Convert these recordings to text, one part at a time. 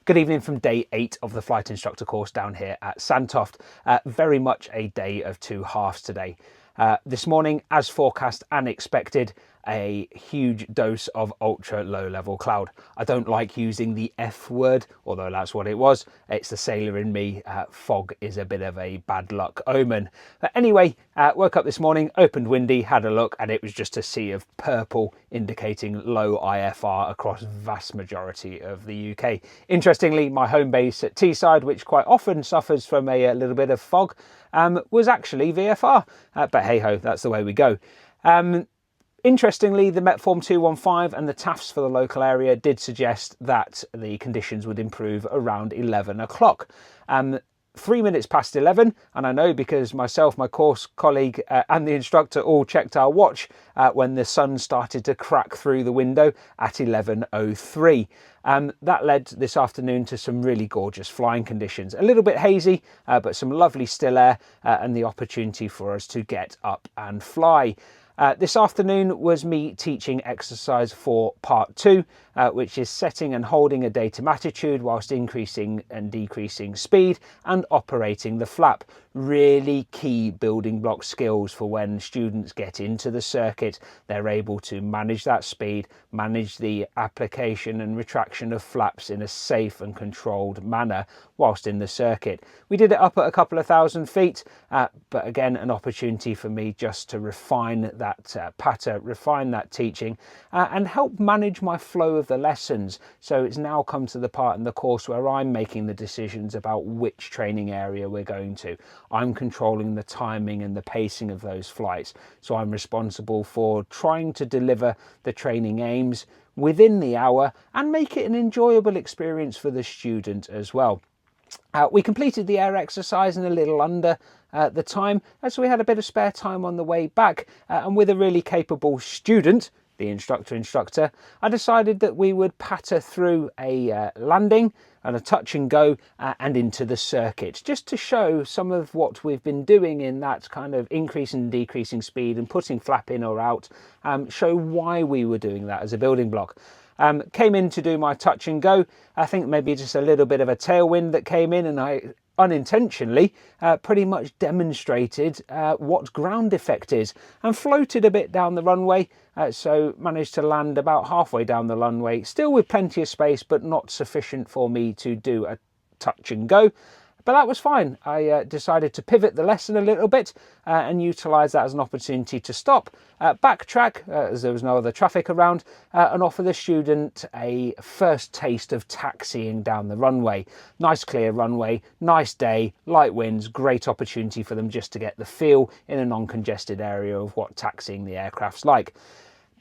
Good evening from day 8 of the flight instructor course down here at Sandtoft. Very much a day of two halves today. This morning, as forecast and expected, a huge dose of ultra low level cloud. I don't like using the F word, although that's what it was. It's the sailor in me. Fog is a bit of a bad luck omen. But anyway, woke up this morning, opened windy, had a look, and it was just a sea of purple indicating low IFR across vast majority of the UK. Interestingly, my home base at Teesside, which quite often suffers from a little bit of fog, was actually VFR. But hey ho, that's the way we go. Interestingly, the Metform 215 and the TAFs for the local area did suggest that the conditions would improve around 11 o'clock. 3 minutes past 11, and I know because myself, my course colleague and the instructor all checked our watch when the sun started to crack through the window at 11:03. That led this afternoon to some really gorgeous flying conditions. A little bit hazy, but some lovely still air and the opportunity for us to get up and fly. This afternoon was me teaching exercise for part 2, which is setting and holding a datum attitude whilst increasing and decreasing speed and operating the flap. Really key building block skills for when students get into the circuit. They're able to manage that speed, manage the application and retraction of flaps in a safe and controlled manner whilst in the circuit. We did it up at a couple of thousand feet, but again, an opportunity for me just to refine that patter, refine that teaching, and help manage my flow of the lessons. So it's now come to the part in the course where I'm making the decisions about which training area we're going to. I'm controlling the timing and the pacing of those flights. So I'm responsible for trying to deliver the training aims within the hour and make it an enjoyable experience for the student as well. We completed the air exercise in a little under the time, so we had a bit of spare time on the way back, and with a really capable student, the instructor, I decided that we would patter through a landing and a touch and go and into the circuit, just to show some of what we've been doing in that kind of increasing and decreasing speed and putting flap in or out, show why we were doing that as a building block. Came in to do my touch and go. I think maybe just a little bit of a tailwind that came in, and I unintentionally pretty much demonstrated what ground effect is and floated a bit down the runway, so managed to land about halfway down the runway, still with plenty of space but not sufficient for me to do a touch and go. But that was fine. I decided to pivot the lesson a little bit and utilise that as an opportunity to stop, backtrack, as there was no other traffic around, and offer the student a first taste of taxiing down the runway. Nice clear runway, nice day, light winds, great opportunity for them just to get the feel in a non-congested area of what taxiing the aircraft's like.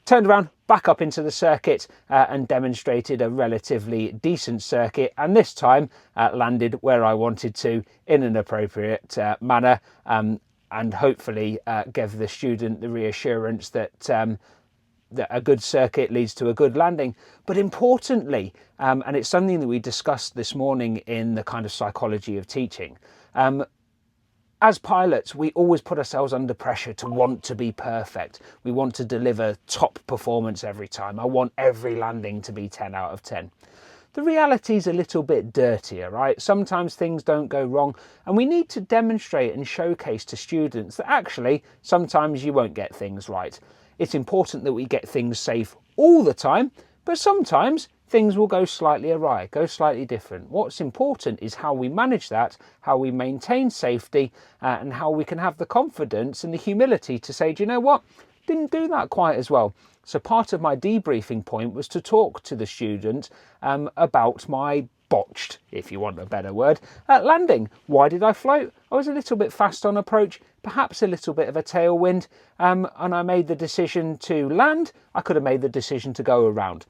Turned around, back up into the circuit and demonstrated a relatively decent circuit, and this time landed where I wanted to in an appropriate manner, and hopefully gave the student the reassurance that that a good circuit leads to a good landing. But importantly, and it's something that we discussed this morning in the kind of psychology of teaching, as pilots, we always put ourselves under pressure to want to be perfect. We want to deliver top performance every time. I want every landing to be 10 out of 10. The reality is a little bit dirtier, right? Sometimes things don't go wrong, and we need to demonstrate and showcase to students that actually sometimes you won't get things right. It's important that we get things safe all the time, but sometimes things will go slightly awry, go slightly different. What's important is how we manage that, how we maintain safety, and how we can have the confidence and the humility to say, do you know what, didn't do that quite as well. So part of my debriefing point was to talk to the student about my botched, if you want a better word, landing. Why did I float? I was a little bit fast on approach, perhaps a little bit of a tailwind, and I made the decision to land. I could have made the decision to go around.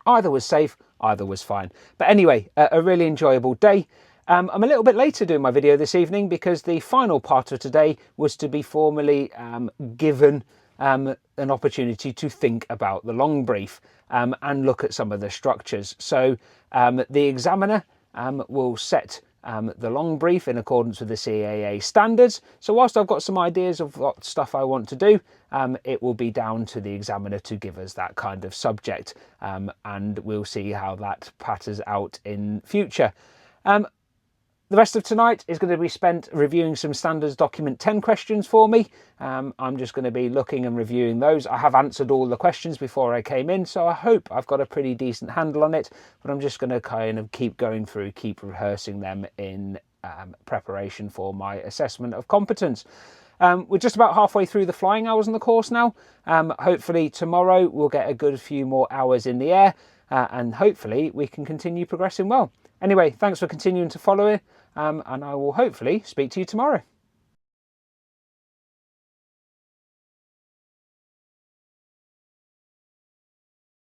Either was safe, either was fine. But anyway, a really enjoyable day. I'm a little bit later doing my video this evening because the final part of today was to be formally given an opportunity to think about the long brief and look at some of the structures. So the examiner will set the long brief in accordance with the CAA standards. So whilst I've got some ideas of what stuff I want to do, it will be down to the examiner to give us that kind of subject, and we'll see how that patters out in future. The rest of tonight is going to be spent reviewing some standards document 10 questions for me. I'm just going to be looking and reviewing those. I have answered all the questions before I came in, so I hope I've got a pretty decent handle on it, but I'm just going to kind of keep going through, keep rehearsing them in preparation for my assessment of competence. We're just about halfway through the flying hours on the course now. Hopefully tomorrow we'll get a good few more hours in the air, and hopefully we can continue progressing well. Anyway, thanks for continuing to follow it, and I will hopefully speak to you tomorrow.